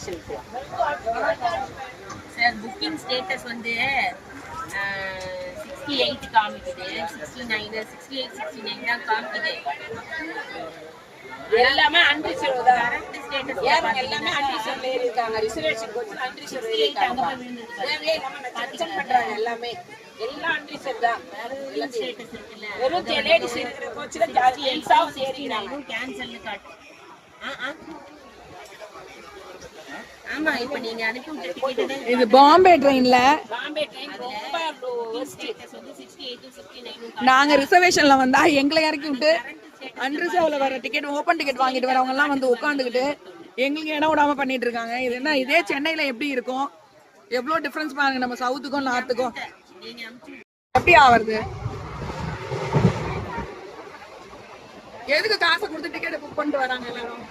ஸ்டேஷனுக்கு. Sir booking status வந்து 68 காமிக்குது, 69, 68, 69 தான் காமிக்குது. எல்லாமே அன்ரிசர்வ் தான். கரெக்ட் ஸ்டேட்டஸ் எல்லாமே அன்ரிசர்வ்ல ஏறி இருக்காங்க. ரிசர்வேஷன் கோச் அன்ரிசர்வ் ஏறி இருக்காங்க. கன்சல்ட் பண்றாங்க எல்லாமே. எல்லாம் அன்ரிசர்வ் தான். ஸ்டேட்டஸ் இருக்குல்ல, வெறும் லேடிஸ் இருக்கிற கோச்ல ஜென்ஸ் ஆஃப் ஏறிக்கிறாங்க. கேன்சல் காட்டு. ஆமா, இப்போ நீங்க அனுப்பி விட்ட டிக்கெட் இது பாம்பே ட்ரெயின்ல. பாம்பே ட்ரெயின் ரொம்ப ஸ்டேட்டஸ் வந்து 68, 69. நாங்க ரிசர்வேஷன்ல வந்தா எங்களை இறக்கி விட்டு அன்ரிசர்வ்ல வர டிக்கெட், ஓப்பன் டிக்கெட் வாங்கிட்டு வரவங்க எல்லாம் வந்து உட்காந்துக்கிட்டு எங்களுக்கு இடம் விடாம பண்ணிட்டு இருக்காங்க. இது என்ன, இதே சென்னையில எப்படி இருக்கும்? எவ்வளவு டிஃபரன்ஸ் பாருங்க நம்ம சவுத்துக்கும் நார்த்துக்கும். எப்படி ஆவறது? எதுக்கு காசை கொடுத்து டிக்கெட் புக் பண்ணிட்டு வராங்க எல்லாரும்?